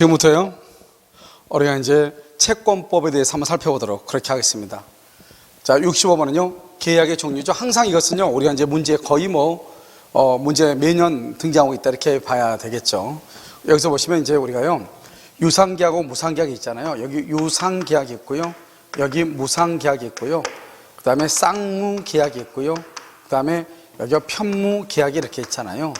지금부터요, 우리가 이제 채권법에 대해서 한번 살펴보도록 그렇게 하겠습니다. 자, 65번은요, 계약의 종류죠. 항상 이것은요, 우리가 이제 문제 거의 문제 매년 등장하고 있다 이렇게 봐야 되겠죠. 여기서 보시면 이제 우리가요, 유상계약하고 무상계약이 있잖아요. 여기 유상계약이 있고요, 여기 무상계약이 있고요, 그 다음에 쌍무계약이 있고요, 그 다음에 여기 편무계약이 이렇게 있잖아요.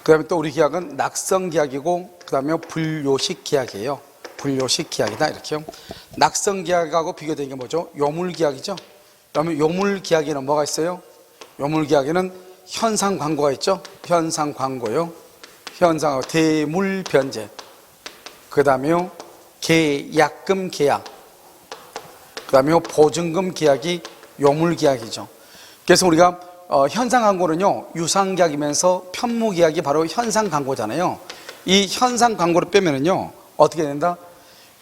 그 다음에 또 우리 계약은 낙성계약이고, 그 다음에 불요식 계약이에요. 불요식 계약이다 이렇게요. 낙성계약하고 비교되는 게 뭐죠? 요물계약이죠. 그러면 요물계약에는 뭐가 있어요? 요물계약에는 현상광고가 있죠. 현상광고요. 현상 대물변제. 그 다음에 계약금 계약. 그 다음에 보증금 계약이 요물계약이죠. 그래서 우리가 현상광고는요, 유상계약이면서 편무계약이 바로 현상광고잖아요. 이 현상광고를 빼면은요, 어떻게 된다?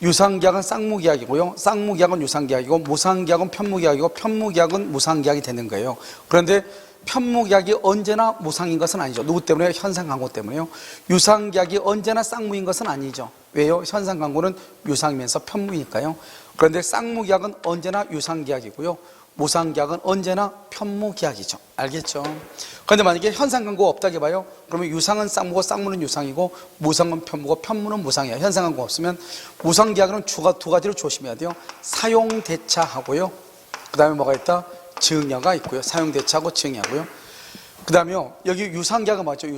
유상계약은 쌍무계약이고요, 쌍무계약은 유상계약이고, 무상계약은 편무계약이고, 편무계약은 무상계약이 되는 거예요. 그런데 편무계약이 언제나 무상인 것은 아니죠. 누구 때문에요? 현상광고 때문에요. 유상계약이 언제나 쌍무인 것은 아니죠. 왜요? 현상광고는 유상이면서 편무니까요. 그런데 쌍무계약은 언제나 유상계약이고요, 무상계약은 언제나 편무계약이죠. 알겠죠? 그런데 만약에 현상광고가 없다고 해봐요. 그러면 유상은 쌍무고 쌍무는 유상이고, 무상은 편무고 편무는 무상이에요. 현상광고가 없으면. 무상계약은 두 가지로 조심해야 돼요. 사용대차하고요, 그 다음에 뭐가 있다? 증여가 있고요. 사용대차하고 증여하고요. 그 다음에요, 여기 유상계약은 맞죠?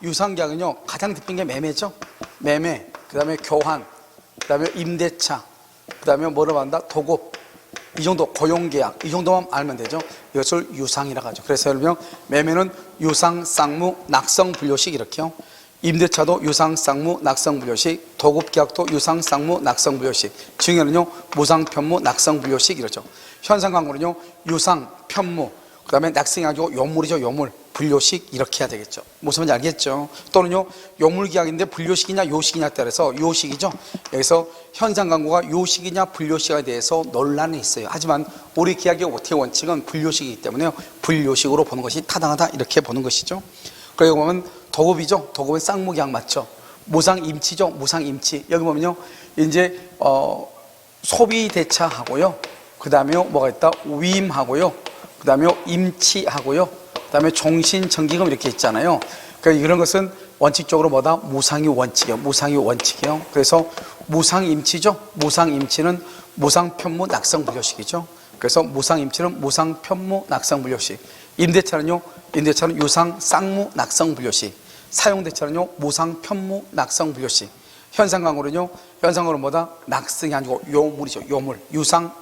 유상계약은요, 가장 대표적인 게 매매죠. 매매, 그 다음에 교환, 그 다음에 임대차, 그 다음에 뭐라고 한다? 도급. 이 정도, 고용계약, 이 정도만 알면 되죠. 이것을 유상이라고 하죠. 그래서 예를 들면 매매는 유상, 쌍무, 낙성, 분료식 이렇게요. 임대차도 유상, 쌍무, 낙성, 분료식. 도급계약도 유상, 쌍무, 낙성, 분료식. 증여는요, 무상, 편무, 낙성, 분료식 이렇죠. 현상광고는요, 유상, 편무, 그 다음에 낙성이고 요물이죠. 요물, 분료식 이렇게 해야 되겠죠. 무슨 말인지 알겠죠? 또는요, 요물계약인데 분료식이냐 요식이냐에 따라서 요식이죠. 여기서 현상광고가 요식이냐 분료식에 대해서 논란이 있어요. 하지만 우리 계약의 원칙은 분료식이기 때문에 분료식으로 보는 것이 타당하다 이렇게 보는 것이죠. 그리고 보면 도급이죠. 도급은 쌍무계약 맞죠. 무상임치죠. 무상임치. 여기 보면요, 이제 소비대차하고요, 그 다음에 뭐가 있다? 위임하고요, 그 다음에 임치하고요, 그 다음에 종신정기금 이렇게 있잖아요. 그러니까 이런 것은 원칙적으로 뭐다? 무상이 원칙이에요. 무상이 원칙이에요. 그래서 무상임치죠. 무상임치는 무상편무 낙성분료식이죠. 그래서 무상임치는 무상편무 낙성분료식. 임대차는요, 임대차는 유상 쌍무 낙성분료식. 사용대차는요, 무상편무 낙성분료식. 현상광고는요, 현상광고는 뭐다? 낙성이 아니고 요물이죠. 요물. 유상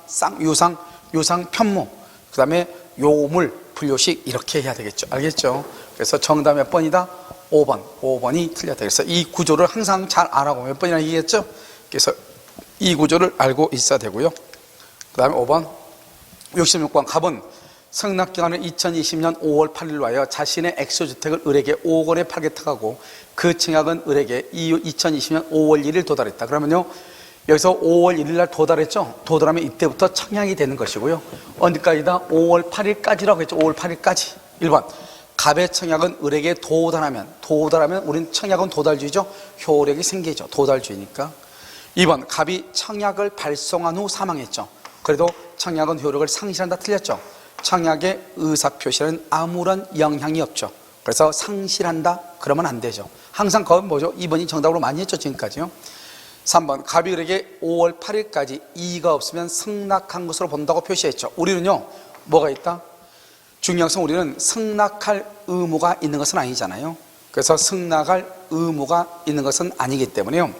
편무. 그 다음에 요물, 분료식 이렇게 해야 되겠죠. 알겠죠? 그래서 정답 몇 번이다? 5번. 5번이 틀렸다. 그래서 이 구조를 항상 잘 알아고 몇 번이나 얘기했죠? 그래서 이 구조를 알고 있어야 되고요. 그 다음에 5번. 66번 갑은 승낙기간을 2020년 5월 8일로 하여 자신의 액수주택을 을에게 5억 원에 팔겠다고 하고 그 청약은 을에게 이후 2020년 5월 1일 도달했다. 그러면요, 여기서 5월 1일 날 도달했죠? 도달하면 이때부터 청약이 되는 것이고요. 언제까지다? 5월 8일까지라고 했죠. 5월 8일까지. 1번. 갑의 청약은 을에게 도달하면 우린 청약은 도달주의죠. 효력이 생기죠. 도달주의니까. 2번. 갑이 청약을 발송한 후 사망했죠. 그래도 청약은 효력을 상실한다. 틀렸죠. 청약의 의사표시는 아무런 영향이 없죠. 그래서 상실한다. 그러면 안 되죠. 항상 그건 뭐죠? 2번이 정답으로 많이 했죠. 지금까지요. 3번. 갑이 을에게 5월 8일까지 이의가 없으면 승낙한 것으로 본다고 표시했죠. 우리는요, 뭐가 있다? 중요한 것은 우리는 승낙할 의무가 있는 것은 아니잖아요. 그래서 승낙할 의무가 있는 것은 아니기 때문에요,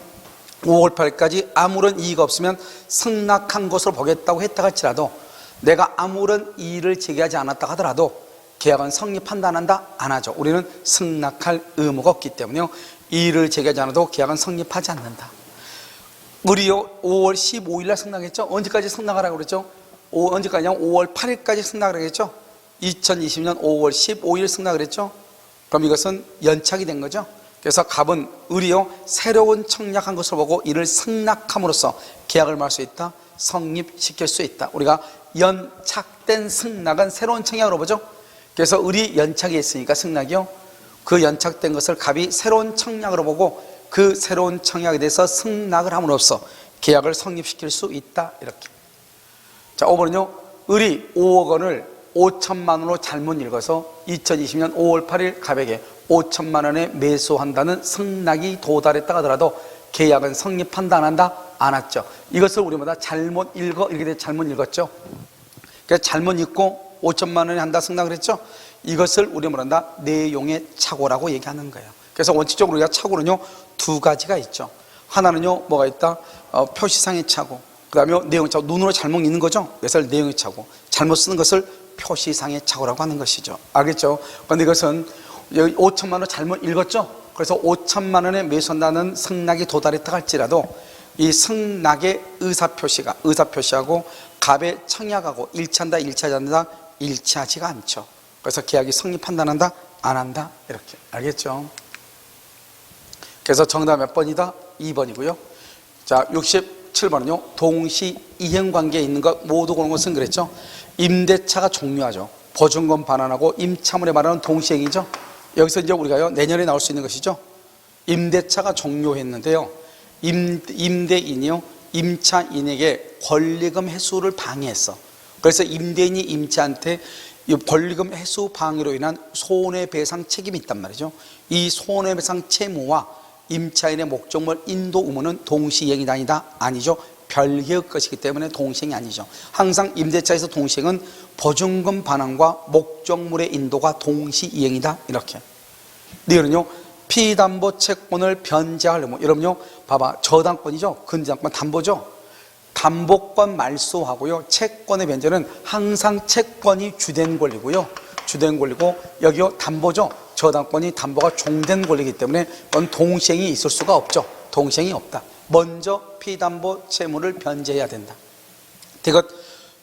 5월 8일까지 아무런 이의가 없으면 승낙한 것으로 보겠다고 했다 할지라도 내가 아무런 이의를 제기하지 않았다 하더라도 계약은 성립한다 안 한다? 안 하죠. 우리는 승낙할 의무가 없기 때문에요, 이의를 제기하지 않아도 계약은 성립하지 않는다. 우리요, 5월 15일 날 승낙했죠? 언제까지 승낙하라고 그랬죠? 언제까지냐? 5월 8일까지 승낙을 했죠? 2020년 5월 15일 승낙을 했죠? 그럼 이것은 연착이 된 거죠? 그래서 갑은 을이요, 새로운 청약한 것을 보고 이를 승낙함으로써 계약을 말 수 있다? 성립시킬 수 있다. 우리가 연착된 승낙은 새로운 청약으로 보죠? 그래서 을이 연착이 있으니까 승낙이요, 그 연착된 것을 갑이 새로운 청약으로 보고 그 새로운 청약에 대해서 승낙을 함으로써 계약을 성립시킬 수 있다. 이렇게. 자, 5번은요. 을이 5억 원을 5천만 원으로 잘못 읽어서 2020년 5월 8일 갑에게 5천만 원에 매수한다는 승낙이 도달했다 하더라도 계약은 성립한다 안 한다? 안 했죠. 이것을 우리보다 잘못 읽어 이렇게 돼 잘못 읽었죠. 그래서 잘못 읽고 5천만 원에 한다 승낙을 했죠. 이것을 우리 뭐란다? 내용의 착오라고 얘기하는 거예요. 그래서 원칙적으로 우리가 착오는요 두 가지가 있죠. 하나는요 뭐가 있다? 표시상의 착오. 그 다음에 내용의 착오. 눈으로 잘못 읽는 거죠. 그래서 내용의 착오. 잘못 쓰는 것을 표시상의 착오라고 하는 것이죠. 알겠죠? 그런데 이것은 여기 5천만 원 잘못 읽었죠. 그래서 5천만 원에 매수한다는 승낙이 도달했다 할지라도 이 승낙의 의사표시하고 갑의 청약하고 일치한다 일치하지 않는다? 일치하지가 않죠. 그래서 계약이 성립한다 안 한다? 안 한다. 이렇게. 알겠죠? 그래서 정답 몇 번이다? 2번이고요. 자, 67번은요. 동시 이행관계에 있는 것 모두 고른 것은 그랬죠. 임대차가 종료하죠. 보증금 반환하고 임차물에 반환은 동시행이죠. 여기서 이제 우리가요 내년에 나올 수 있는 것이죠. 임대차가 종료했는데요. 임대인이요 임차인에게 권리금 회수를 방해했어. 그래서 임대인이 임차한테 이 권리금 회수 방해로 인한 손해배상 책임이 있단 말이죠. 이 손해배상 채무와 임차인의 목적물 인도 의무는 동시이행이다 아니다? 아니죠. 별개의 것이기 때문에 동시행이 아니죠. 항상 임대차에서 동시행은 보증금 반환과 목적물의 인도가 동시이행이다. 이렇게. 이거는요 피담보 채권을 변제할 의무. 여러분요 봐봐 저당권이죠. 근저당권 담보죠. 담보권 말소하고요 채권의 변제는 항상 채권이 주된 권리고요. 주된 권리고 여기요 담보죠. 저당권이 담보가 종된 권리이기 때문에 그건 동시행이 있을 수가 없죠. 동시행이 없다. 먼저 피담보 채무를 변제해야 된다. 이것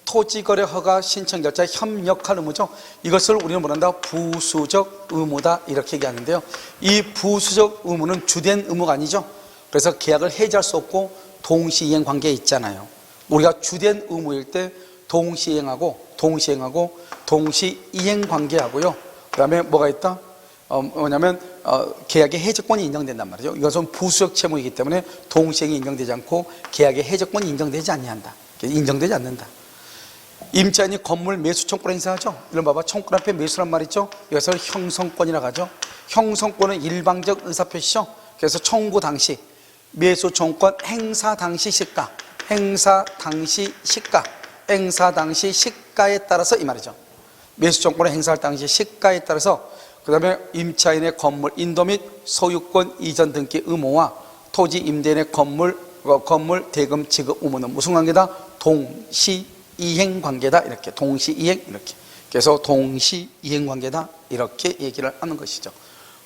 토지거래 허가 신청 절차에 협력할 의무죠. 이것을 우리는 뭐란다? 부수적 의무다 이렇게 얘기하는데요. 이 부수적 의무는 주된 의무가 아니죠. 그래서 계약을 해지할 수 없고 동시이행 관계에 있잖아요. 우리가 주된 의무일 때 동시이행하고 동시이행 관계하고요. 그 다음에 뭐가 있다? 뭐냐면 계약의 해지권이 인정된단 말이죠. 이것은 부수적 채무이기 때문에 동시이행이 인정되지 않고 계약의 해지권이 인정되지 아니한다. 인정되지 않는다. 임차인이 건물 매수 청구를 행사하죠. 이런 봐봐 청구 앞에 매수란 말이죠. 이것을 형성권이라고 하죠. 형성권은 일방적 의사표시죠. 그래서 청구 당시 매수 청구권 행사 당시 시가 시가에 따라서 이 말이죠. 매수 청구권을 행사할 당시 시가에 따라서 그 다음에 임차인의 건물 인도 및 소유권 이전 등기 의무와 토지 임대인의 건물 대금 지급 의무는 무슨 관계다? 동시이행 관계다. 이렇게 동시이행 이렇게. 그래서 동시이행 관계다 이렇게 얘기를 하는 것이죠.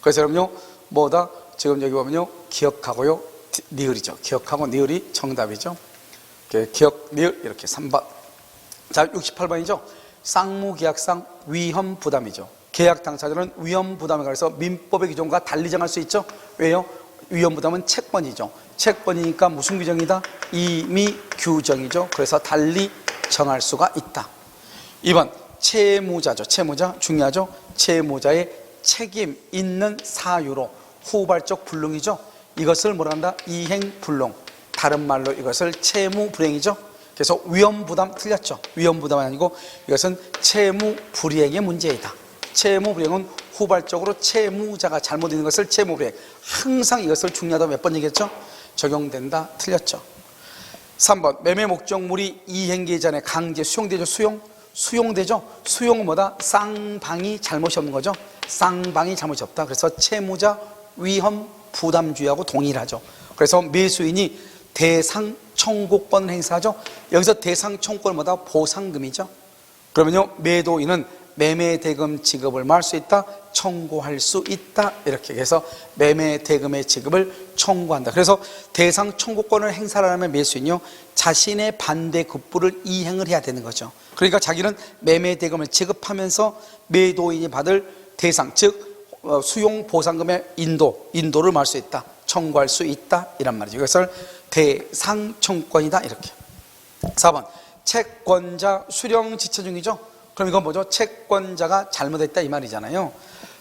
그래서 여러분요 뭐다? 지금 여기 보면요 기억하고요 니을이죠. 기억하고 니을이 정답이죠. 기억 니을 이렇게 3번. 자 68번이죠. 쌍무계약상 위험부담이죠. 계약 당사자는 위험부담에 관해서 민법의 규정과 달리 정할 수 있죠. 왜요? 위험부담은 채권이죠. 채권이니까 무슨 규정이다? 임의 규정이죠. 그래서 달리 정할 수가 있다. 2번 채무자죠. 채무자 중요하죠. 채무자의 책임 있는 사유로 후발적 불능이죠. 이것을 뭐라 한다? 이행불능. 다른 말로 이것을 채무불이행이죠. 그래서 위험부담 틀렸죠. 위험부담은 아니고 이것은 채무불이행의 문제이다. 채무불이행은 후발적으로 채무자가 잘못 있는 것을 채무불이행. 항상 이것을 중요하다고 몇 번 얘기했죠? 적용된다. 틀렸죠. 3번 매매 목적물이 이행기 전에 강제 수용되죠. 수용되죠. 수용은 뭐다? 쌍방이 잘못이 없는 거죠. 쌍방이 잘못이 없다. 그래서 채무자 위험 부담주의하고 동일하죠. 그래서 매수인이 대상 청구권 행사하죠. 여기서 대상 청구권은 뭐다? 보상금이죠. 그러면요 매도인은 매매 대금 지급을 뭐 할 수 있다? 청구할 수 있다. 이렇게 해서 매매 대금의 지급을 청구한다. 그래서 대상 청구권을 행사하려면 매수인이요 자신의 반대 급부를 이행을 해야 되는 거죠. 그러니까 자기는 매매 대금을 지급하면서 매도인이 받을 대상 즉 수용 보상금의 인도를 뭐 할 수 있다? 청구할 수 있다. 이란 말이죠. 이것을 대상 청구권이다. 이렇게. 4번 채권자 수령 지체 중이죠. 그럼 이건 뭐죠? 채권자가 잘못했다 이 말이잖아요.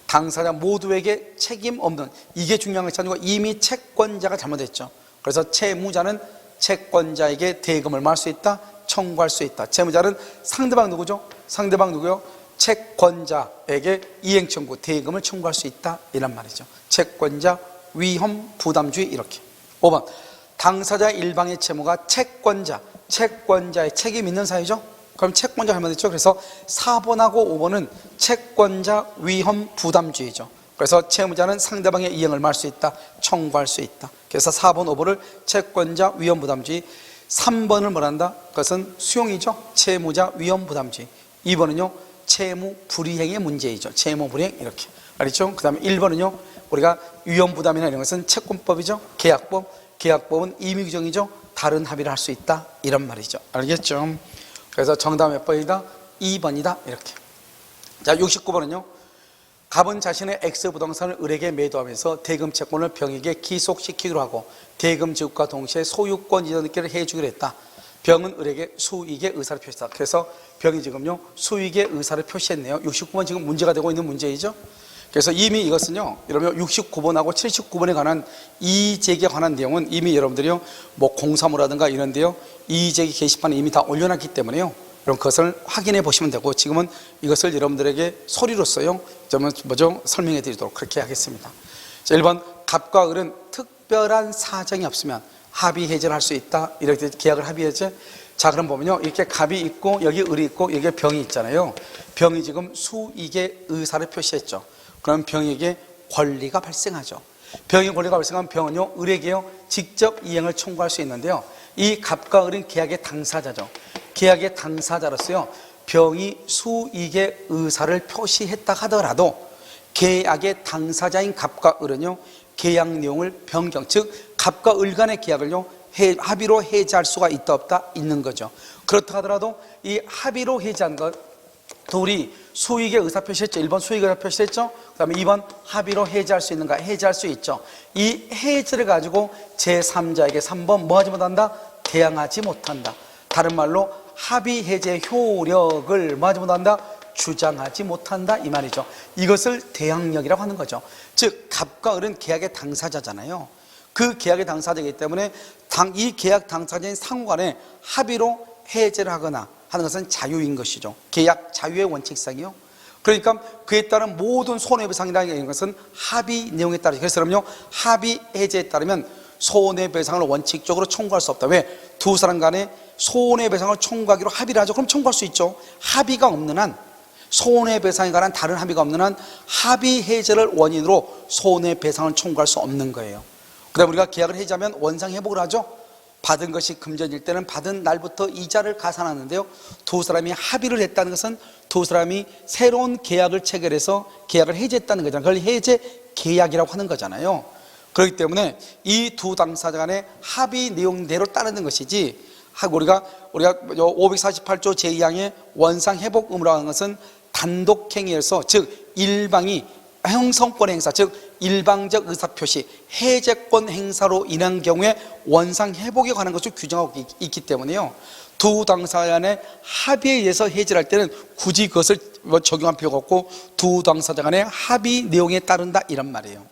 당사자 모두에게 책임 없는, 이게 중요한 것이 아니고 이미 채권자가 잘못했죠. 그래서 채무자는 채권자에게 대금을 말할 수 있다, 청구할 수 있다. 채무자는 상대방 누구죠? 상대방 누구요? 채권자에게 이행 청구, 대금을 청구할 수 있다, 이란 말이죠. 채권자 위험 부담주의. 이렇게. 5번, 당사자 일방의 채무가 채권자의 책임 있는 사유죠. 그럼 채권자 잘못했죠. 그래서 4번하고 5번은 채권자 위험 부담주의죠. 그래서 채무자는 상대방의 이행을 말할 수 있다, 청구할 수 있다. 그래서 4번, 5번을 채권자 위험 부담주의. 3번을 뭐란다? 그것은 수용이죠. 채무자 위험 부담주의. 2번은요, 채무 불이행의 문제이죠. 채무 불이행. 이렇게 알겠죠? 그 다음에 1번은요, 우리가 위험 부담이나 이런 것은 채권법이죠. 계약법은 임의 규정이죠. 다른 합의를 할 수 있다, 이런 말이죠. 알겠죠? 그래서 정답 몇 번이다? 2번이다. 이렇게. 자, 69번은요, 갑은 자신의 X 부동산을 을에게 매도하면서 대금 채권을 병에게 기속시키기로 하고 대금 지급과 동시에 소유권 이전을 해주기로 했다. 병은 을에게 수익의 의사를 표시했다. 그래서 병이 지금요, 수익의 의사를 표시했네요. 69번 지금 문제가 되고 있는 문제이죠. 그래서 이미 이것은요, 여러분 69번하고 79번에 관한 이의제기에 관한 내용은 이미 여러분들이요, 뭐 공사무라든가 이런데요, 이의제기 게시판에 이미 다 올려놨기 때문에요, 여러분 그것을 확인해 보시면 되고, 지금은 이것을 여러분들에게 소리로써요, 뭐죠? 설명해 드리도록 그렇게 하겠습니다. 자, 1번, 갑과 을은 특별한 사정이 없으면 합의 해제를 할 수 있다. 이렇게 계약을 합의 해제. 자, 그럼 보면요, 이렇게 갑이 있고 여기 을이 있고 여기에 병이 있잖아요. 병이 지금 수익의 의사를 표시했죠. 그럼 병에게 권리가 발생하죠. 병의 권리가 발생하면 병은요, 을에게요, 직접 이행을 청구할 수 있는데요, 이 갑과 을은 계약의 당사자죠. 계약의 당사자로서요, 병이 수익의 의사를 표시했다 하더라도 계약의 당사자인 갑과 을은요, 계약 내용을 변경, 즉 갑과 을 간의 계약을요, 합의로 해지할 수가 있다 없다? 있는 거죠. 그렇다 하더라도 이 합의로 해지한 것, 둘이 수익의 의사 표시했죠. 1번 수익의 의사 표시했죠. 그 다음에 2번 합의로 해지할 수 있는가? 해지할 수 있죠. 이 해지를 가지고 제3자에게 3번 뭐 하지 못한다? 대항하지 못한다. 다른 말로 합의 해제 효력을 뭐 하지 못한다? 주장하지 못한다, 이 말이죠. 이것을 대항력이라고 하는 거죠. 즉 갑과 을은 계약의 당사자잖아요. 그 계약의 당사자이기 때문에 이 계약 당사자인 상호간에 합의로 해제를 하거나 하는 것은 자유인 것이죠. 계약 자유의 원칙상이요. 그러니까 그에 따른 모든 손해배상이라는 것은 합의 내용에 따라. 그래서 그럼요, 합의 해제에 따르면 손해배상을 원칙적으로 청구할 수 없다. 왜? 두 사람 간에 손해배상을 청구하기로 합의를 하죠. 그럼 청구할 수 있죠. 합의가 없는 한, 손해배상에 관한 다른 합의가 없는 한 합의 해제를 원인으로 손해배상을 청구할 수 없는 거예요. 그 다음에 우리가 계약을 해지하면 원상회복을 하죠. 받은 것이 금전일 때는 받은 날부터 이자를 가산하는데요, 두 사람이 합의를 했다는 것은 두 사람이 새로운 계약을 체결해서 계약을 해지했다는 거잖아요. 그걸 해제 계약이라고 하는 거잖아요. 그렇기 때문에 이 두 당사자 간의 합의 내용대로 따르는 것이지, 우리가 548조 제2항의 원상회복 의무라는 것은 단독행위에서, 즉 일방이 형성권 행사, 즉 일방적 의사표시, 해제권 행사로 인한 경우에 원상회복에 관한 것을 규정하고 있기 때문에요, 두 당사자 간의 합의에 의해서 해제를 할 때는 굳이 그것을 적용할 필요가 없고 두 당사자 간의 합의 내용에 따른다, 이런 말이에요.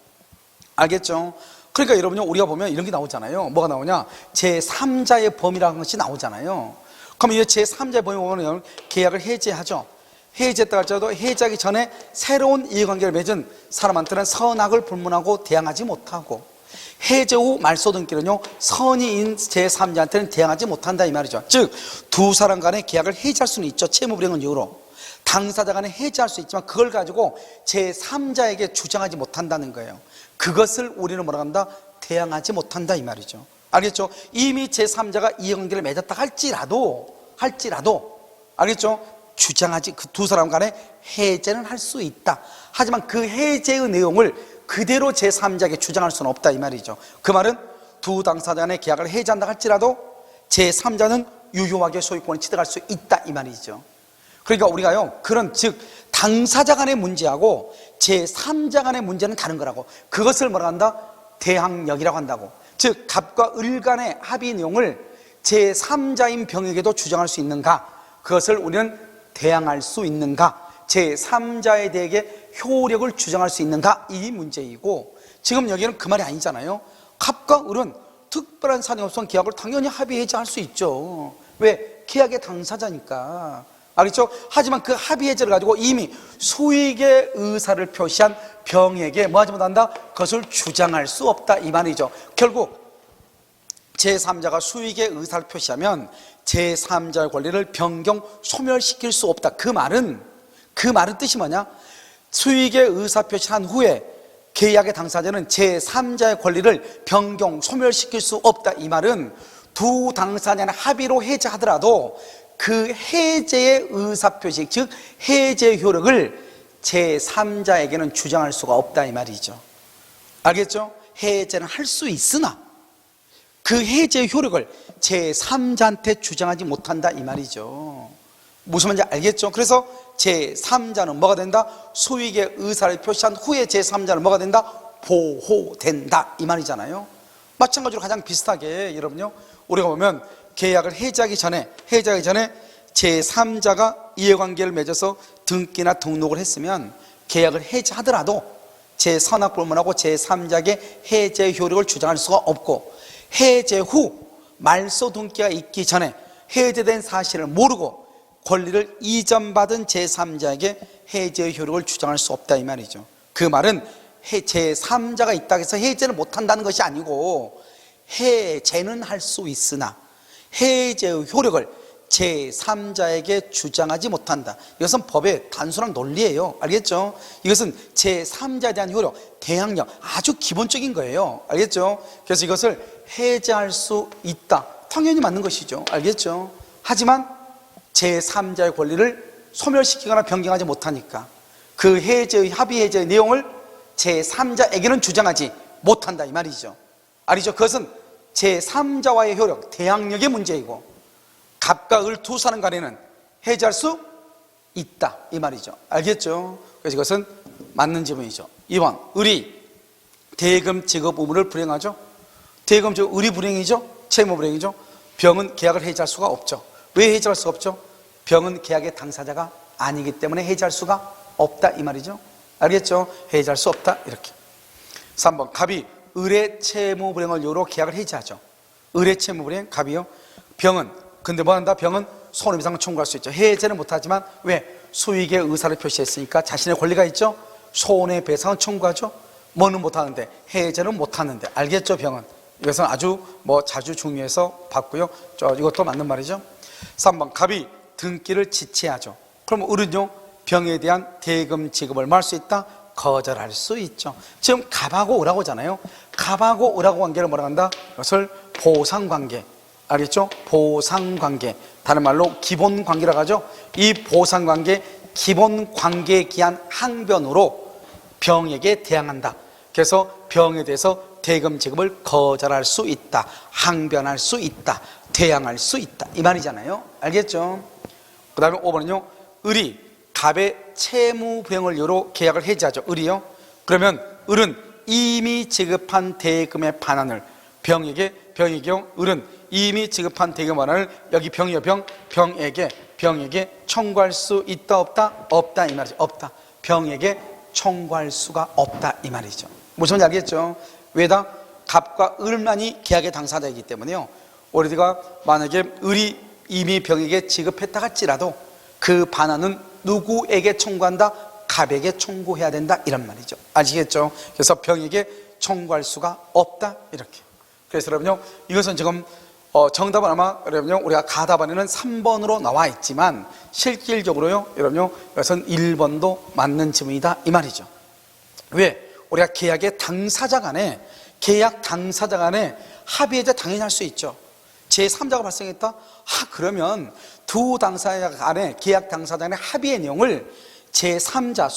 알겠죠? 그러니까 여러분요, 우리가 보면 이런 게 나오잖아요. 뭐가 나오냐? 제3자의 범위라는 것이 나오잖아요. 그럼 이 제3자의 범위 보면 계약을 해제하죠. 해제했다 할지라도 해제하기 전에 새로운 이해관계를 맺은 사람한테는 선악을 불문하고 대항하지 못하고, 해제 후 말소 등기는요, 선의인 제3자한테는 대항하지 못한다, 이 말이죠. 즉 두 사람 간의 계약을 해지할 수는 있죠. 채무불이행은 이유로 당사자 간에 해지할 수 있지만 그걸 가지고 제3자에게 주장하지 못한다는 거예요. 그것을 우리는 뭐라 한다? 대항하지 못한다, 이 말이죠. 알겠죠? 이미 제3자가 이해관계를 맺었다 할지라도 알겠죠? 주장하지, 그 두 사람 간에 해제는 할 수 있다. 하지만 그 해제의 내용을 그대로 제3자에게 주장할 수는 없다, 이 말이죠. 그 말은 두 당사자 간의 계약을 해제한다 할지라도 제3자는 유효하게 소유권을 취득할 수 있다, 이 말이죠. 그러니까 우리가요, 그런, 즉 당사자 간의 문제하고 제3자 간의 문제는 다른 거라고. 그것을 뭐라 한다? 대항력이라고 한다고. 즉 갑과 을 간의 합의 내용을 제3자인 병에게도 주장할 수 있는가? 그것을 우리는 대항할 수 있는가? 제3자에 대해 효력을 주장할 수 있는가, 이 문제이고, 지금 여기는 그 말이 아니잖아요. 갑과 을은 특별한 사정이 없으면 계약을 당연히 합의 해제할 수 있죠. 왜? 계약의 당사자니까. 알겠죠? 하지만 그 합의 해제를 가지고 이미 수익의 의사를 표시한 병에게 뭐 하지 못한다? 그것을 주장할 수 없다, 이 말이죠. 결국 제3자가 수익의 의사를 표시하면 제3자의 권리를 변경, 소멸시킬 수 없다. 그 말은 뜻이 뭐냐? 수익의 의사 표시를 한 후에 계약의 당사자는 제3자의 권리를 변경, 소멸시킬 수 없다. 이 말은 두 당사자는 합의로 해제하더라도 그 해제의 의사표시, 즉 해제 효력을 제3자에게는 주장할 수가 없다, 이 말이죠. 알겠죠? 해제는 할 수 있으나 그 해제 효력을 제3자한테 주장하지 못한다, 이 말이죠. 무슨 말인지 알겠죠? 그래서 제3자는 뭐가 된다? 수익의 의사를 표시한 후에 제3자는 뭐가 된다? 보호된다, 이 말이잖아요. 마찬가지로 가장 비슷하게 여러분요, 우리가 보면 계약을 해제하기 전에 제3자가 이해관계를 맺어서 등기나 등록을 했으면 계약을 해제하더라도 제 선악불문하고 제3자에게 해제 효력을 주장할 수가 없고, 해제 후 말소 등기가 있기 전에 해제된 사실을 모르고 권리를 이전받은 제3자에게 해제 효력을 주장할 수 없다, 이 말이죠. 그 말은 제3자가 있다고 해서 해제를 못한다는 것이 아니고, 해제는 할 수 있으나 해제의 효력을 제3자에게 주장하지 못한다. 이것은 법의 단순한 논리예요. 알겠죠? 이것은 제3자에 대한 효력, 대항력, 아주 기본적인 거예요. 알겠죠? 그래서 이것을 해제할 수 있다, 당연히 맞는 것이죠. 알겠죠? 하지만 제3자의 권리를 소멸시키거나 변경하지 못하니까 그 해제의, 합의 해제의 내용을 제3자에게는 주장하지 못한다, 이 말이죠. 알죠? 그것은 제3자와의 효력, 대항력의 문제이고, 갑과 을 두 사람 간에는 해제할 수 있다, 이 말이죠. 알겠죠? 그래서 이것은 맞는 지문이죠. 2번, 을이 대금 지급 의무를 불행하죠. 대금 지급, 을이 불행이죠. 채무 불행이죠. 병은 계약을 해제할 수가 없죠. 왜 해제할 수가 없죠? 병은 계약의 당사자가 아니기 때문에 해제할 수가 없다, 이 말이죠. 알겠죠? 해제할 수 없다, 이렇게. 3번, 갑이 을의 채무 불행을 이유로 계약을 해제하죠. 을의 채무 불행, 갑이요. 병은, 근데 뭐 한다? 병은 손해배상을 청구할 수 있죠. 해제는 못하지만, 왜? 수익의 의사를 표시했으니까 자신의 권리가 있죠. 손해배상을 청구하죠. 뭐는 못하는데? 해제는 못하는데. 알겠죠? 병은. 이것은 아주 자주 중요해서 봤고요. 이것도 맞는 말이죠. 3번, 갑이 등기를 지체하죠. 그럼 을은요, 병에 대한 대금 지급을 뭐 할 수 있다? 거절할 수 있죠. 지금 갑하고 을하고 잖아요. 갑하고 을하고 관계를 뭐라 한다? 이것을 보상관계. 알겠죠? 보상관계. 다른 말로 기본관계라고 하죠. 이 보상관계, 기본관계에 기한 항변으로 병에게 대항한다. 그래서 병에 대해서 대금 지급을 거절할 수 있다, 항변할 수 있다, 대항할 수 있다, 이 말이잖아요. 알겠죠? 그 다음에 5번은요, 을이 갑의 채무 불행을 이유로 계약을 해지하죠. 을이요. 그러면 을은 이미 지급한 대금의 반환을 병에게요. 을은 이미 지급한 대금 반환을 여기 병이요, 병에게 청구할 수 있다, 없다? 없다, 이 말이죠. 없다. 병에게 청구할 수가 없다, 이 말이죠. 무슨 말인지 알겠죠? 왜다? 갑과 을만이 계약의 당사자이기 때문에요. 우리가 만약에 을이 이미 병에게 지급했다 할지라도 그 반환은 누구에게 청구한다? 갑에게 청구해야 된다, 이런 말이죠. 아시겠죠? 그래서 병에게 청구할 수가 없다, 이렇게. 그래서 여러분요, 이것은 지금 정답은 아마 여러분요, 우리가 가답안에는 3번으로 나와 있지만 실질적으로요, 여러분요, 이것은 1번도 맞는 지문이다, 이 말이죠. 왜? 우리가 계약의 당사자 간에 합의해제 당연히 할 수 있죠. 제3자가 발생했다? 그러면 두 당사자 간에, 계약 당사자 간의 합의의 내용을 제3자,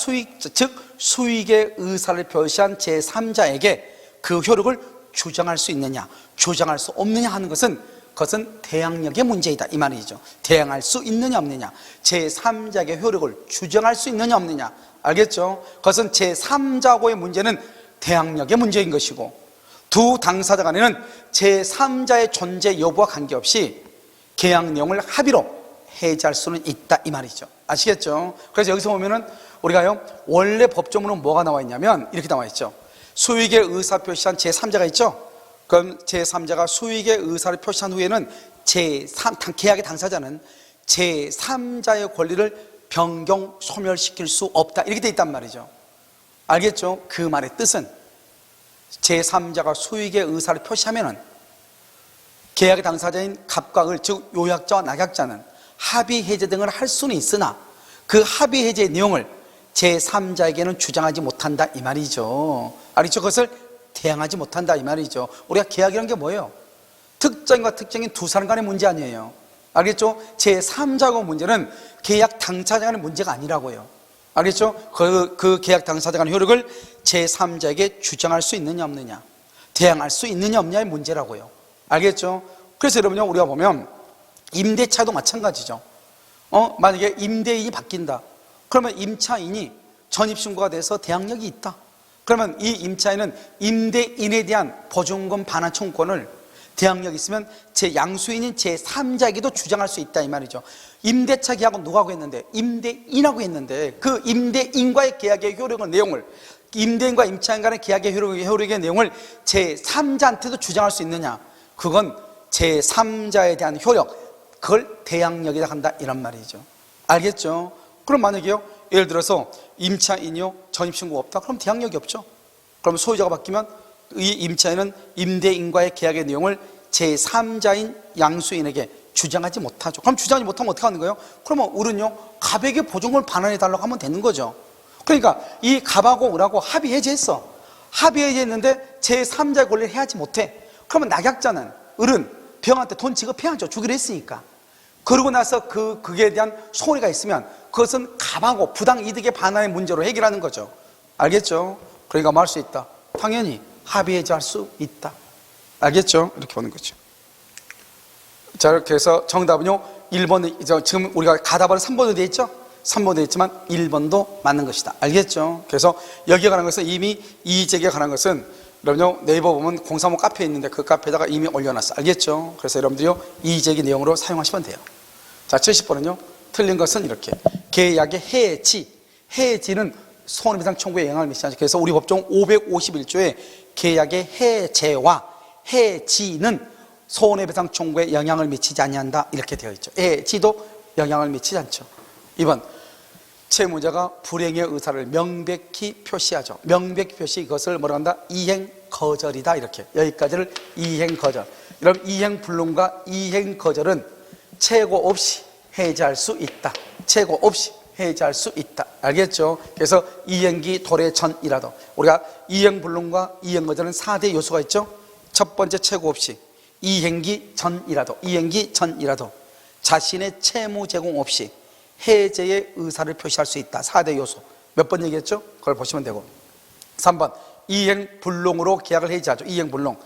즉 수익의 의사를 표시한 제3자에게 그 효력을 주장할 수 있느냐, 주장할 수 없느냐 하는 그것은 대항력의 문제이다, 이 말이죠. 대항할 수 있느냐 없느냐, 제3자에게 효력을 주장할 수 있느냐 없느냐, 알겠죠? 그것은 제3자고의 문제는 대항력의 문제인 것이고, 두 당사자 간에는 제3자의 존재 여부와 관계없이 계약 내용을 합의로 해지할 수는 있다 이 말이죠. 아시겠죠? 그래서 여기서 보면은 우리가요 원래 법조문은 뭐가 나와 있냐면 이렇게 나와 있죠. 수익의 의사 표시한 제3자가 있죠. 그럼 제3자가 수익의 의사를 표시한 후에는 계약의 당사자는 제3자의 권리를 변경, 소멸시킬 수 없다 이렇게 돼 있단 말이죠. 알겠죠? 그 말의 뜻은 제3자가 수익의 의사를 표시하면은 계약의 당사자인 갑과 을, 즉 요약자와 낙약자는 합의 해제 등을 할 수는 있으나 그 합의 해제의 내용을 제3자에게는 주장하지 못한다 이 말이죠. 알겠죠? 그것을 대항하지 못한다 이 말이죠. 우리가 계약이라는 게 뭐예요? 특정과 특정인 두 사람 간의 문제 아니에요. 알겠죠? 제3자가 문제는 계약 당사자 간의 문제가 아니라고요. 알겠죠? 그 계약 당사자 간의 효력을 제3자에게 주장할 수 있느냐 없느냐, 대항할 수 있느냐 없느냐의 문제라고요. 알겠죠? 그래서 여러분요 우리가 보면 임대차도 마찬가지죠. 만약에 임대인이 바뀐다 그러면 임차인이 전입신고가 돼서 대항력이 있다. 그러면 이 임차인은 임대인에 대한 보증금 반환 청구권을 대항력이 있으면 제 양수인인 제3자에게도 주장할 수 있다 이 말이죠. 임대차 계약은 누구하고 했는데? 임대인하고 했는데 그 임대인과의 계약의 효력의 내용을, 임대인과 임차인 간의 계약의 효력의 내용을 제3자한테도 주장할 수 있느냐? 그건 제3자에 대한 효력, 그걸 대항력이라 한다 이런 말이죠. 알겠죠? 그럼 만약에요 예를 들어서 임차인이요 전입신고가 없다 그럼 대항력이 없죠. 그럼 소유자가 바뀌면 이 임차인은 임대인과의 계약의 내용을 제3자인 양수인에게 주장하지 못하죠. 그럼 주장하지 못하면 어떻게 하는 거예요? 그러면 을은요 갑에게 보증금을 반환해 달라고 하면 되는 거죠. 그러니까 이 갑하고 을하고 합의 해지했어. 합의 해지했는데 제3자의 권리를 해하지 못해. 그러면 낙약자는 을은 병한테 돈 지급해야죠. 주기로 했으니까. 그러고 나서 그에 대한 손해가 있으면 그것은 갑하고 부당이득의 반환의 문제로 해결하는 거죠. 알겠죠? 그러니까 뭐 할 수 있다? 당연히 합의 해지할 수 있다. 알겠죠? 이렇게 보는 거죠. 자, 이렇게 해서 정답은요 1번, 지금 우리가 가답은 3번으로 되어 있죠? 3번으로 되어 있지만 1번도 맞는 것이다. 알겠죠? 그래서 여기에 관한 것은 이미 이의제기에 관한 것은 여러분요 네이버 보면 035 카페에 있는데 그 카페에다가 이미 올려놨어. 알겠죠? 그래서 여러분들이요 이의제기 내용으로 사용하시면 돼요. 자, 70번은요 틀린 것은 이렇게 계약의 해지는 손해배상 청구에 영향을 미치지 않죠. 그래서 우리 법정 551조에 계약의 해제와 해지는 손해배상 청구에 영향을 미치지 아니한다 이렇게 되어 있죠. 해지도 영향을 미치지 않죠. 2번 채무자가 불행의 의사를 명백히 표시하죠. 명백히 표시, 이것을 뭐라고 한다? 이행거절이다. 이렇게 여기까지를 이행거절. 여러분 이행불능과 이행거절은 최고 없이 해제할 수 있다. 최고 없이 해제할 수 있다. 알겠죠? 그래서 이행기 도래전이라도, 우리가 이행불능과 이행거절은 4대 요소가 있죠. 첫 번째 최고 없이, 이행기 전이라도 자신의 채무 제공 없이 해제의 의사를 표시할 수 있다. 4대 요소 몇 번 얘기했죠? 그걸 보시면 되고, 3번 이행불능으로 계약을 해지하죠. 이행불능,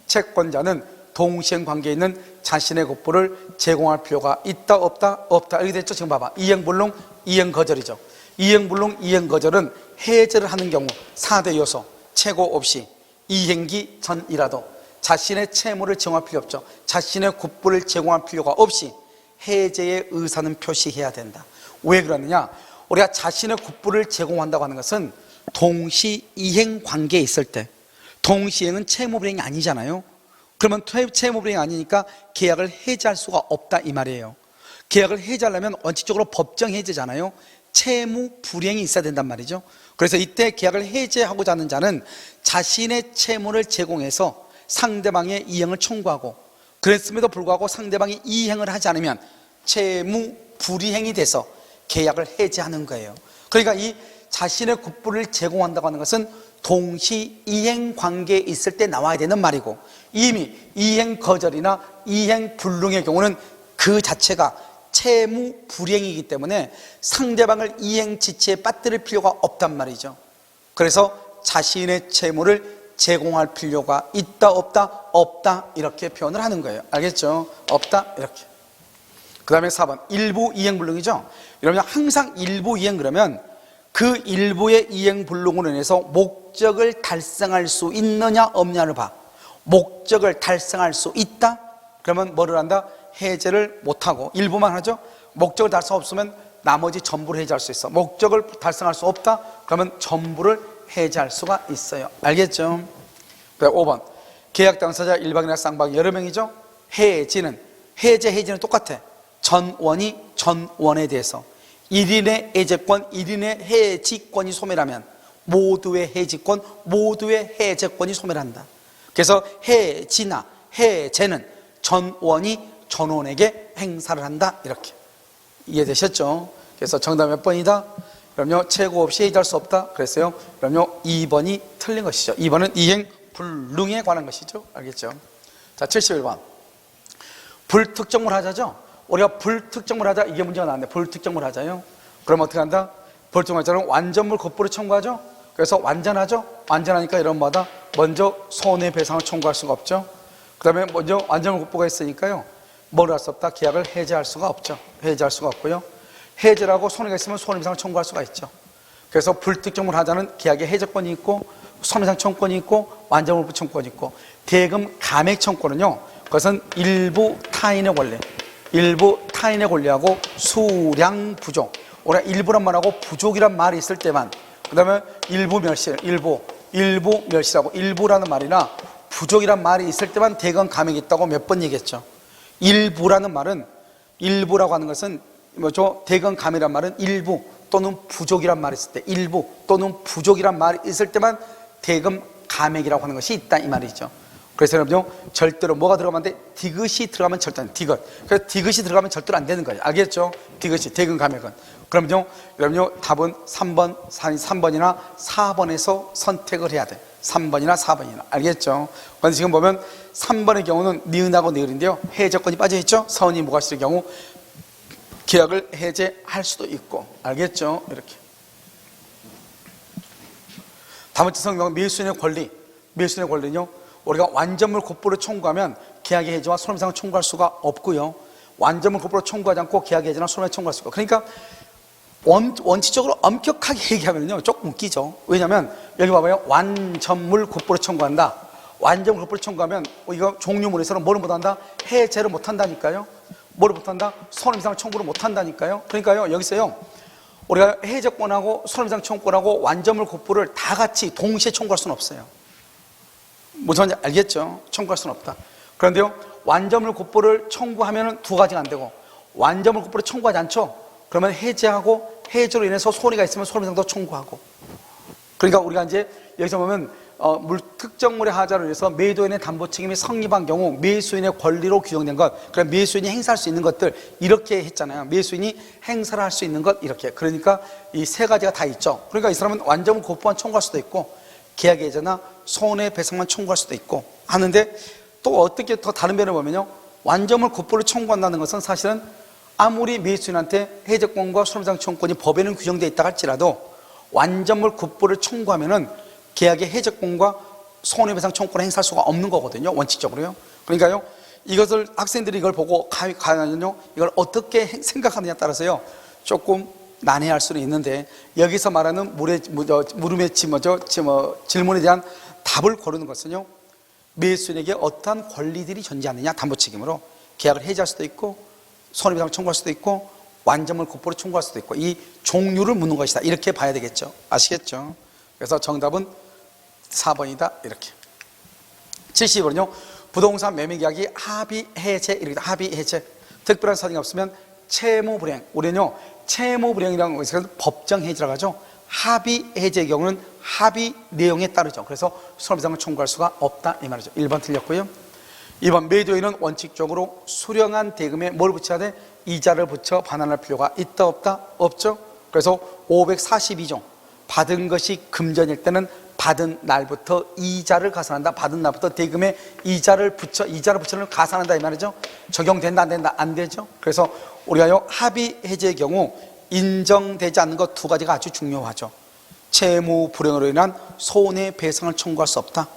채권자는 동시행관계에 있는 자신의 국부를 제공할 필요가 있다 없다? 없다. 이렇게 됐죠? 지금 봐봐, 이행불능, 이행거절이죠. 이행불능, 이행거절은 해제를 하는 경우 4대 요소 최고 없이, 이행기 전이라도 자신의 채무를 제공할 필요 없죠. 자신의 국부를 제공할 필요가 없이 해제의 의사는 표시해야 된다. 왜 그러느냐? 우리가 자신의 국부를 제공한다고 하는 것은 동시이행 관계에 있을 때, 동시이행은 채무불이행이 아니잖아요. 그러면 채무불이행이 아니니까 계약을 해지할 수가 없다 이 말이에요. 계약을 해지하려면 원칙적으로 법정 해제잖아요. 채무불이행이 있어야 된단 말이죠. 그래서 이때 계약을 해제하고자 하는 자는 자신의 채무를 제공해서 상대방의 이행을 청구하고, 그랬음에도 불구하고 상대방이 이행을 하지 않으면 채무 불이행이 돼서 계약을 해지하는 거예요. 그러니까 이 자신의 국부를 제공한다고 하는 것은 동시 이행 관계에 있을 때 나와야 되는 말이고, 이미 이행 거절이나 이행 불능의 경우는 그 자체가 채무 불이행이기 때문에 상대방을 이행 지체에 빠뜨릴 필요가 없단 말이죠. 그래서 자신의 채무를 제공할 필요가 있다 없다? 없다 이렇게 표현을 하는 거예요. 알겠죠? 없다 이렇게. 그 다음에 4번 일부 이행불능이죠. 여러분 항상 일부 이행 그러면 그 일부의 이행불능으로 인해서 목적을 달성할 수 있느냐 없느냐를 봐. 목적을 달성할 수 있다? 그러면 뭐를 한다? 해제를 못하고 일부만 하죠. 목적을 달성 없으면 나머지 전부를 해제할 수 있어. 목적을 달성할 수 없다? 그러면 전부를 해제할 수가 있어요. 알겠죠? 5번 계약 당사자 1박이나 쌍박 여러 명이죠. 해지는 똑같아. 전원이 전원에 대해서 1인의 해제권, 1인의 해지권이 소멸하면 모두의 해지권, 모두의 해제권이 소멸한다. 그래서 해지나 해제는 전원이 전원에게 행사를 한다. 이렇게 이해되셨죠? 그래서 정답 몇 번이다? 그럼요, 최고 없이 해제할 수 없다. 그랬어요. 그럼요, 2번이 틀린 것이죠. 2번은 이행 불능에 관한 것이죠. 알겠죠? 자, 71번 불특정물 하자죠. 우리가 불특정물 하자, 이게 문제가 나왔네. 불특정물 하자요. 그럼 어떻게 한다? 불특정물 하자는 완전물 곱부를 청구하죠. 그래서 완전하죠. 완전하니까 이런 마다 먼저 손해배상을 청구할 수가 없죠. 그 다음에 먼저 완전물 곱부가 있으니까요, 뭘 할 수 없다? 계약을 해제할 수가 없죠. 해제할 수가 없고요. 해제라고 손해가 있으면 손해배상을 청구할 수가 있죠. 그래서 불특정물 하자는 계약의 해제권이 있고 손해배상 청구권이 있고 완전물 곱부 청구권이 있고, 대금 감액 청구권은요, 그것은 일부 타인의 권리하고 수량 부족, 우리가 일부란 말하고 부족이란 말이 있을 때만, 그 다음에 일부 멸시라고 일부라는 말이나 부족이란 말이 있을 때만 대금 감액이 있다고 몇 번 얘기했죠. 일부라는 말은, 일부라고 하는 것은 뭐죠? 대금 감액이란 말은 일부 또는 부족이란 말이 있을 때, 일부 또는 부족이란 말이 있을 때만 대금 감액이라고 하는 것이 있다, 이 말이죠. 그래서 여러분요, 절대로 뭐가 들어가면 안 돼? 디귿이 들어가면 절대 안 돼. 디귿. 그래서 디귿이 들어가면 절대로 안 되는 거예요. 알겠죠? 디귿이, 대금 감액은. 그럼요, 여러분요, 답은 3번이나 4번에서 선택을 해야 돼. 3번이나 4번이나. 알겠죠? 그런데 지금 보면 3번의 경우는 니은하고 니을인데요, 해제권이 빠져있죠? 서은이 무과실의 경우 계약을 해제할 수도 있고. 알겠죠? 이렇게. 다번째 성경 밀수인의 권리는요, 우리가 완전물 곱부를 청구하면 계약의 해제와 손해배상을 청구할 수가 없고요, 완전물 곱부를 청구하지 않고 계약의 해제나 손해배상을 청구할 수 있고. 그러니까 원칙적으로 엄격하게 얘기하면요, 조금 웃기죠. 왜냐하면 여기 봐봐요. 완전물 곱부를 청구한다. 완전물 곱부를 청구하면 이거 종류물에서는 뭐를 못한다? 해제를 못한다니까요. 뭐를 못한다? 손해배상 청구를 못한다니까요. 그러니까요, 여기서요, 우리가 해제권하고 손해배상 청구권하고 완전물 곱부를 다 같이 동시에 청구할 수는 없어요. 무슨 말인지 알겠죠? 청구할 수는 없다. 그런데요, 완전물 곱부를 청구하면 두 가지가 안 되고, 완전물 곱부를 청구하지 않죠? 그러면 해제하고, 해제로 인해서 손해가 있으면 손해배상도 청구하고. 그러니까 우리가 이제 여기서 보면 특정물의 하자로 인해서 매도인의 담보 책임이 성립한 경우 매수인의 권리로 규정된 것, 그럼 매수인이 행사할 수 있는 것들, 이렇게 했잖아요. 매수인이 행사를 할 수 있는 것, 이렇게. 그러니까 이 세 가지가 다 있죠. 그러니까 이 사람은 완전물 곱부만 청구할 수도 있고 계약 해제나 손해배상만 청구할 수도 있고 하는데, 또 어떻게 더 다른 면을 보면요, 완전물 곱부를 청구한다는 것은 사실은 아무리 매수인한테 해제권과 손해배상 청구권이 법에는 규정되어 있다 할지라도 완전물 급부를 청구하면은 계약의 해제권과 손해배상 청구권을 행사할 수가 없는 거거든요, 원칙적으로요. 그러니까요, 이것을 학생들이 이걸 보고 과연요, 이걸 어떻게 생각하느냐에 따라서요, 조금 난해할 수는 있는데, 여기서 말하는 질문에 대한 답을 고르는 것은요, 매수인에게 어떠한 권리들이 존재하느냐, 담보 책임으로 계약을 해제할 수도 있고 손해배상을 청구할 수도 있고 완전물 곱부를 청구할 수도 있고, 이 종류를 묻는 것이다, 이렇게 봐야 되겠죠. 아시겠죠? 그래서 정답은 4번이다, 이렇게. 70번은요, 부동산 매매계약이 합의 해제, 이렇게 합의 해제, 특별한 사정이 없으면 채무 불이행. 우리는요, 채무 불이행이라는 것은 법정 해제라고 하죠. 합의 해제의 경우는 합의 내용에 따르죠. 그래서 손해배상을 청구할 수가 없다, 이 말이죠. 1번 틀렸고요. 2번 매도인은 원칙적으로 수령한 대금에 뭘 붙여야 돼? 이자를 붙여 반환할 필요가 있다, 없다? 없죠. 그래서 542종 받은 것이 금전일 때는 받은 날부터 이자를 가산한다. 받은 날부터 대금에 이자를 붙여는 가산한다, 이 말이죠. 적용된다, 안 된다? 안 되죠. 그래서 우리가요, 합의 해제의 경우 인정되지 않는 것 두 가지가 아주 중요하죠. 채무 불이행으로 인한 손해배상을 청구할 수 없다.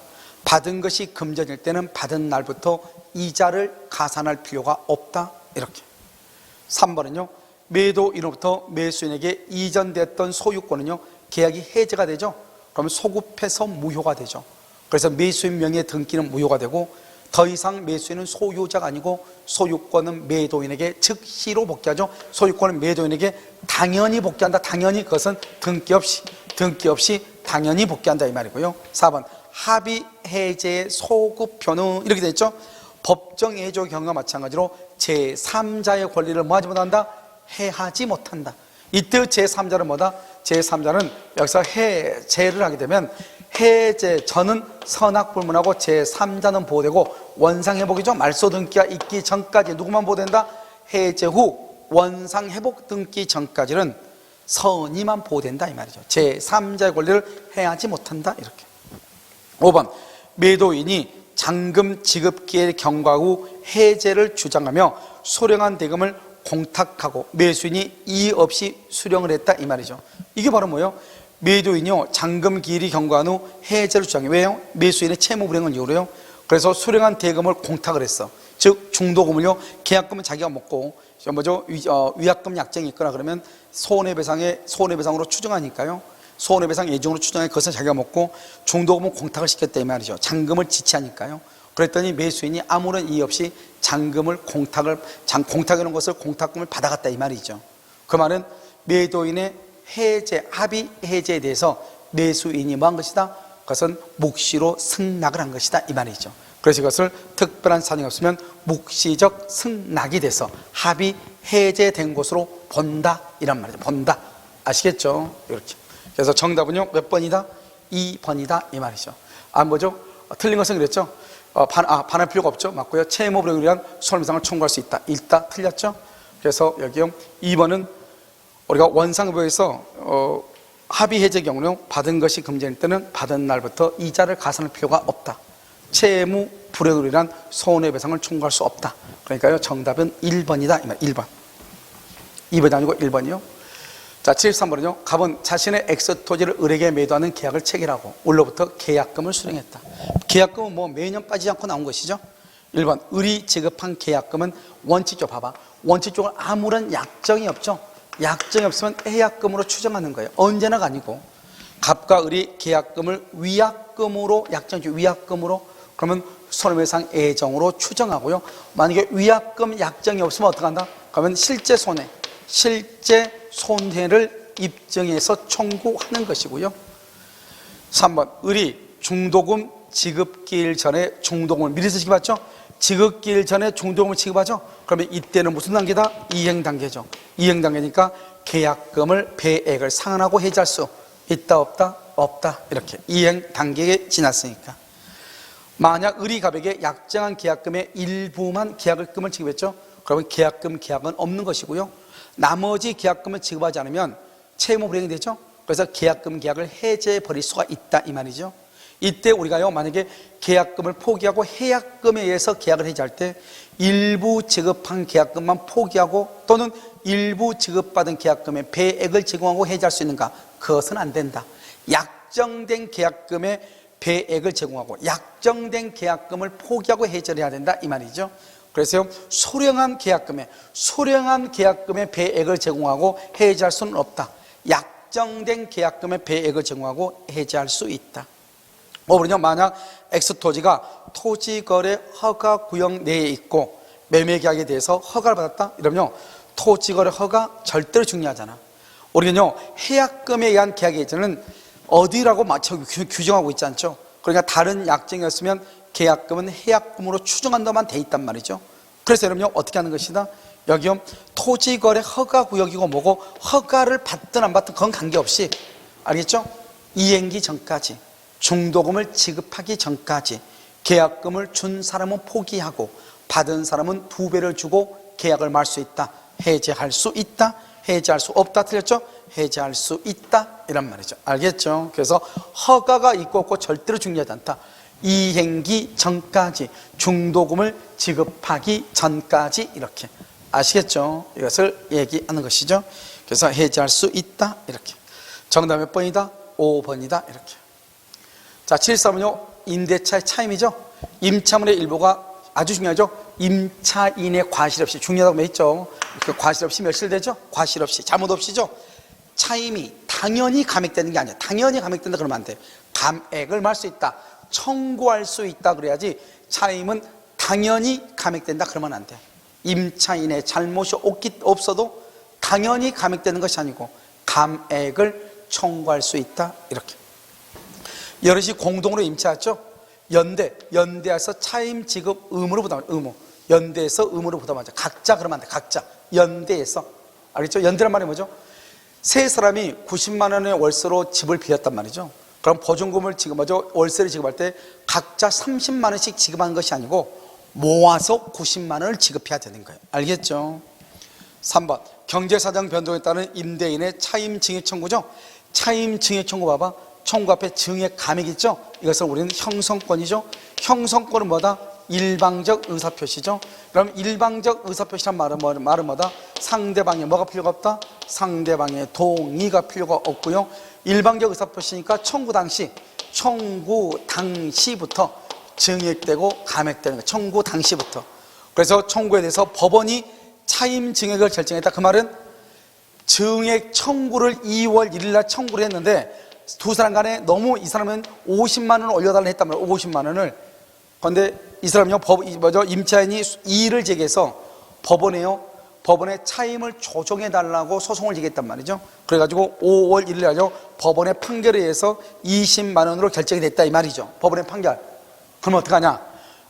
받은 것이 금전일 때는 받은 날부터 이자를 가산할 필요가 없다, 이렇게. 3번은요, 매도인으로부터 매수인에게 이전됐던 소유권은요, 계약이 해제가 되죠. 그러면 소급해서 무효가 되죠. 그래서 매수인 명의의 등기는 무효가 되고 더 이상 매수인은 소유자가 아니고 소유권은 매도인에게 즉시로 복귀하죠. 소유권은 매도인에게 당연히 복귀한다. 당연히 그것은 등기 없이 당연히 복귀한다 이 말이고요. 4번 합의 해제의 소급표는 이렇게 되어 있죠. 법정 해조 경우와 마찬가지로 제3자의 권리를 뭐하지 못한다? 해하지 못한다. 이때 제3자는 뭐다? 제3자는 여기서 해제를 하게 되면 해제 전은 선악불문하고 제3자는 보호되고 원상회복이죠. 말소등기가 있기 전까지 누구만 보호된다? 해제 후 원상회복 등기 전까지는 선의만 보호된다 이 말이죠. 제3자의 권리를 해하지 못한다 이렇게. 5번 매도인이 잔금 지급기일 경과 후 해제를 주장하며 수령한 대금을 공탁하고 매수인이 이의 없이 수령을 했다 이 말이죠. 이게 바로 뭐예요? 매도인이요 잔금 기일이 경과한 후 해제를 주장해. 왜요? 매수인의 채무 불이행을 이유로요. 그래서 수령한 대금을 공탁을 했어. 즉 중도금을요 계약금은 자기가 먹고 뭐죠? 위약금 약정이 있거나 그러면 손해배상으로 추정하니까요. 손해배상 예정으로 추정해 그것은 자기가 먹고 중도금은 공탁을 시켰다 이 말이죠. 잔금을 지치하니까요. 그랬더니 매수인이 아무런 이의 없이 잔금을 공탁하는 것을 공탁금을 받아갔다 이 말이죠. 그 말은 매도인의 해제, 합의 해제에 대해서 매수인이 뭐 한 것이다? 그것은 묵시로 승낙을 한 것이다 이 말이죠. 그래서 이것을 특별한 사정이 없으면 묵시적 승낙이 돼서 합의 해제된 것으로 본다 이란 말이죠. 본다. 아시겠죠? 이렇게. 그래서 정답은요 몇 번이다? 2번이다 이 말이죠. 뭐죠? 틀린 것은 그랬죠? 반할 필요가 없죠. 맞고요. 채무 불이행을 위한 손해배상을 청구할 수 있다. 읽다 틀렸죠? 그래서 여기요 2번은 우리가 원상회복에서 합의 해제 경우는 받은 것이 금지될 때는 받은 날부터 이자를 가산할 필요가 없다. 채무 불이행을 위한 손해배상을 청구할 수 없다. 그러니까요 정답은 1번이다 이 말. 1번. 2번이 아니고 1번이요. 자 73번은요 갑은 자신의 엑스토지를 을에게 매도하는 계약을 체결하고 을로부터 계약금을 수령했다. 계약금은 뭐 매년 빠지지 않고 나온 것이죠. 1번 을이 지급한 계약금은 원칙적으로 봐봐. 원칙적으로 아무런 약정이 없죠. 약정이 없으면 해약금으로 추정하는 거예요. 언제나가 아니고 갑과 을이 계약금을 위약금으로 약정이죠. 위약금으로 그러면 손해배상 예정으로 추정하고요. 만약에 위약금 약정이 없으면 어떻게 한다? 그러면 실제 손해를 입증해서 청구하는 것이고요. 3번 을이 중도금 지급기일 전에 중도금을 미리 지급하죠. 지급기일 전에 중도금을 지급하죠. 그러면 이때는 무슨 단계다? 이행단계죠. 이행단계니까 계약금을 배액을 상환하고 해지할 수 있다 없다? 없다. 이렇게 이행단계에 지났으니까. 만약 을이 갑에게 약정한 계약금의 일부만 계약금을 지급했죠. 그러면 계약은 없는 것이고요. 나머지 계약금을 지급하지 않으면 채무 불이행이 되죠. 그래서 계약을 해제해 버릴 수가 있다 이 말이죠. 이때 우리가요 만약에 계약금을 포기하고 해약금에 의해서 계약을 해지할 때 일부 지급한 계약금만 포기하고 또는 일부 지급받은 계약금의 배액을 제공하고 해지할 수 있는가? 그것은 안 된다. 약정된 계약금의 배액을 제공하고 약정된 계약금을 포기하고 해지를 해야 된다 이 말이죠. 그래서 수령한 계약금의 배액을 제공하고 해지할 수는 없다. 약정된 계약금의 배액을 제공하고 해지할 수 있다. 뭐냐 만약 X토지가 토지거래 허가구역 내에 있고 매매계약에 대해서 허가를 받았다 이러면요 토지거래 허가 절대로 중요하잖아. 우리는요 해약금에 의한 계약 해지는 어디라고 맞춰 규정하고 있지 않죠. 그러니까 다른 약정이었으면 계약금은 해약금으로 추정한다만 돼 있단 말이죠. 그래서 여러분요 어떻게 하는 것이다? 여기요 토지거래 허가구역이고 뭐고 허가를 받든 안 받든 그건 관계없이 알겠죠? 이행기 전까지 중도금을 지급하기 전까지 계약금을 준 사람은 포기하고 받은 사람은 2배를 주고 계약을 말 수 있다. 해지할 수 있다. 해지할 수 없다. 틀렸죠? 해지할 수 있다 이란 말이죠. 알겠죠? 그래서 허가가 있고 없고 절대로 중요하지 않다. 이행기 전까지 중도금을 지급하기 전까지 이렇게 아시겠죠? 이것을 얘기하는 것이죠. 그래서 해지할 수 있다 이렇게. 정답 몇 번이다? 5번이다 이렇게. 자 73은요 임대차의 차임이죠. 임차물의 일부가 아주 중요하죠. 임차인의 과실 없이 중요하다고 했죠. 그 과실 없이 몇 실되죠? 과실 없이 잘못 없이죠. 차임이 당연히 감액되는 게 아니야. 당연히 감액된다 그러면 안 돼요. 감액을 말 수 있다. 청구할 수 있다 그래야지 차임은 당연히 감액된다 그러면 안 돼. 임차인의 잘못이 없어도 당연히 감액되는 것이 아니고 감액을 청구할 수 있다 이렇게. 여럿이 공동으로 임차했죠. 연대에서 차임 지급 의무로 부담, 연대에서 의무로 부담하자. 각자 그러면 안 돼. 각자 연대에서. 알겠죠? 연대란 말이 뭐죠? 세 사람이 90만 원의 월세로 집을 빌렸단 말이죠. 그럼 보증금을 지급하죠. 월세를 지급할 때 각자 30만 원씩 지급하는 것이 아니고 모아서 90만 원을 지급해야 되는 거예요. 알겠죠? 3번 경제사정 변동에 따른 임대인의 차임 증액 청구죠. 차임 증액 청구 봐봐. 청구 앞에 증액 감액 있죠. 이것을 우리는 형성권이죠. 형성권은 뭐다? 일방적 의사표시죠. 그럼 일방적 의사표시란 말은 뭐다? 상대방의 뭐가 필요가 없다? 상대방의 동의가 필요가 없고요. 일방적 의사표시니까 청구 당시부터 증액되고 감액되는 거예요. 청구 당시부터. 그래서 청구에 대해서 법원이 차임 증액을 결정했다. 그 말은 증액 청구를 2월 1일 날 청구를 했는데 두 사람 간에 너무 이 사람은 50만 원을 올려달라 했단 말이에요. 50만 원을. 그런데 이 사람은요, 임차인이 이의를 제기해서 법원에 차임을 조정해달라고 소송을 제기했단 말이죠. 그래가지고 5월 1일 날요, 법원의 판결에 의해서 20만 원으로 결정이 됐다 이 말이죠. 법원의 판결. 그럼 어떡하냐?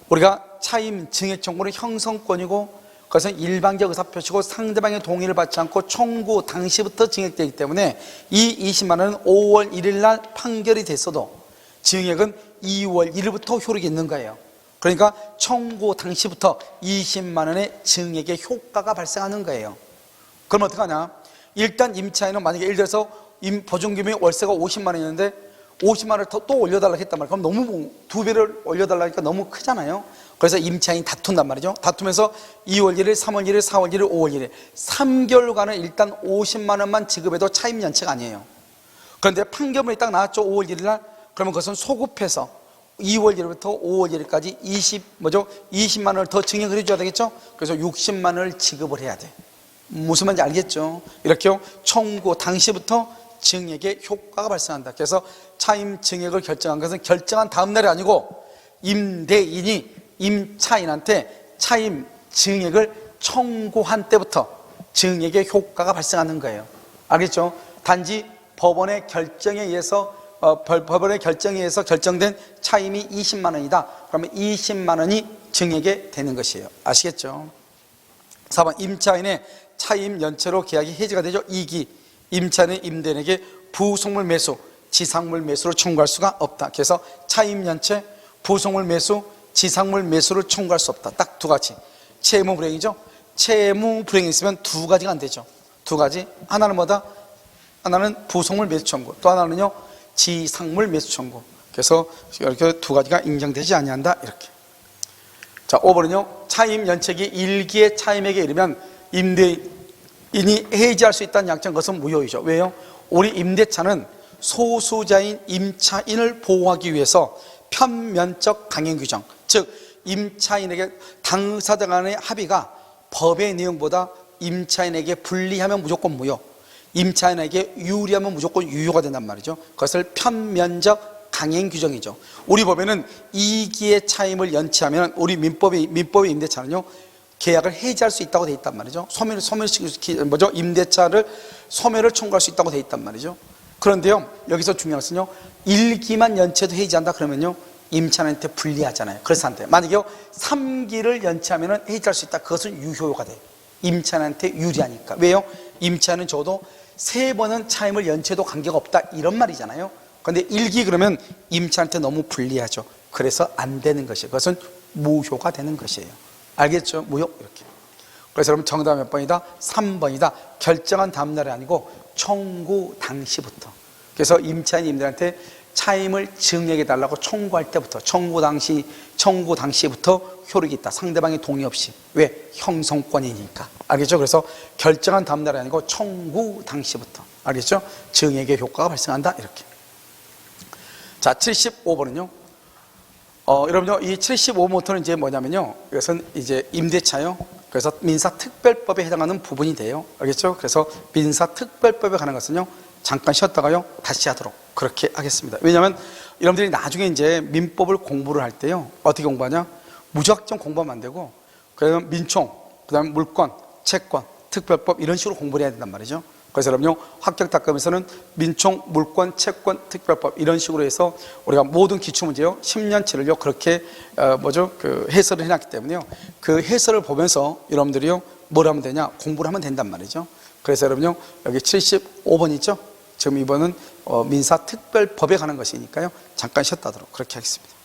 우리가 차임 증액 청구는 형성권이고 그것은 일방적 의사표시고 상대방의 동의를 받지 않고 청구 당시부터 증액되기 때문에 이 20만 원은 5월 1일 날 판결이 됐어도 증액은 2월 1일부터 효력이 있는 거예요. 그러니까 청구 당시부터 20만 원의 증액의 효과가 발생하는 거예요. 그럼 어떡하냐? 일단 임차인은 만약에 예를 들어서 보증금이 월세가 50만 원이었는데 50만 원을 또 올려달라고 했단 말이에요. 그럼 너무 2배를 올려달라고 하니까 너무 크잖아요. 그래서 임차인이 다툰단 말이죠. 다투면서 2월 1일, 3월 1일, 4월 1일, 5월 1일 3개월간은 일단 50만 원만 지급해도 차임 연체가 아니에요. 그런데 판결문이 딱 나왔죠. 5월 1일 날. 그러면 그것은 소급해서 2월 1일부터 5월 1일까지 20만 원을 더 증액을 해줘야 되겠죠. 그래서 60만 원을 지급을 해야 돼. 무슨 말인지 알겠죠? 이렇게요. 청구 당시부터 증액의 효과가 발생한다. 그래서 차임 증액을 결정한 것은 결정한 다음 날이 아니고 임대인이 임차인한테 차임 증액을 청구한 때부터 증액의 효과가 발생하는 거예요. 알겠죠? 단지 법원의 결정에 의해서 결정된 차임이 20만 원이다. 그러면 20만 원이 증액이 되는 것이에요. 아시겠죠? 4번 임차인의 차임 연체로 계약이 해지가 되죠. 2기 임차인은 임대인에게 부속물 매수, 지상물 매수를 청구할 수가 없다. 그래서 차임 연체, 부속물 매수, 지상물 매수를 청구할 수 없다. 딱 두 가지. 채무 불이행이죠. 채무 불이행이 있으면 두 가지가 안 되죠. 두 가지. 하나는 뭐다? 하나는 부속물 매수 청구, 또 하나는요 지상물 매수 청구. 그래서 이렇게 두 가지가 인정되지 아니한다. 이렇게. 자, 5번은요 차임 연체기 1기의 차임액에 이르면 임대인이 해지할 수 있다는 양점, 그것은 무효이죠. 왜요? 우리 임대차는 소수자인 임차인을 보호하기 위해서 편면적 강행 규정, 즉 임차인에게 당사자 간의 합의가 법의 내용보다 임차인에게 불리하면 무조건 무효, 임차인에게 유리하면 무조건 유효가 된단 말이죠. 그것을 편면적 강행 규정이죠. 우리 법에는 2기의 차임을 연체하면 우리 민법의 임대차는요 계약을 해지할 수 있다고 돼 있단 말이죠. 임대차를 소멸을 청구할 수 있다고 돼 있단 말이죠. 그런데요 여기서 중요한 것은요 1기만 연체도 해지한다 그러면요 임차인한테 불리하잖아요. 그래서 안 돼요. 만약에 3기를 연체하면 해지할 수 있다. 그것은 유효가 돼요. 임차인한테 유리하니까. 왜요? 임차인은 적어도 3번은 차임을 연체도 관계가 없다 이런 말이잖아요. 그런데 1기 그러면 임차인한테 너무 불리하죠. 그래서 안 되는 것이에요. 그것은 무효가 되는 것이에요. 알겠죠? 무효. 이렇게. 그래서 여러분 정답 몇 번이다? 3번이다. 결정한 다음 날이 아니고 청구 당시부터. 그래서 임차인이 임대인한테 차임을 증액해달라고 청구할 때부터 청구 당시부터 효력이 있다. 상대방의 동의 없이. 왜? 형성권이니까. 알겠죠? 그래서 결정한 다음 날이 아니고 청구 당시부터. 알겠죠? 증액의 효과가 발생한다. 이렇게. 자, 75번은요. 여러분요, 이 75모터는 이제 뭐냐면요. 이것은 이제 임대차요. 그래서 민사특별법에 해당하는 부분이 돼요. 알겠죠? 그래서 민사특별법에 관한 것은요. 잠깐 쉬었다가요. 다시 하도록 그렇게 하겠습니다. 왜냐하면 여러분들이 나중에 이제 민법을 공부를 할 때요. 어떻게 공부하냐? 무작정 공부하면 안 되고, 그다음 민총, 그다음에 물권, 채권, 특별법 이런 식으로 공부를 해야 된단 말이죠. 그래서 여러분요, 합격특강에서는 민총, 물권, 채권, 특별법 이런 식으로 해서 우리가 모든 기출문제요 10년치를요 그렇게 해설을 해놨기 때문에요, 그 해설을 보면서 여러분들이요 뭘 하면 되냐, 공부를 하면 된단 말이죠. 그래서 여러분요, 여기 75번 있죠. 지금 이번은 민사특별법에 관한 것이니까요 잠깐 쉬었다 하도록 그렇게 하겠습니다.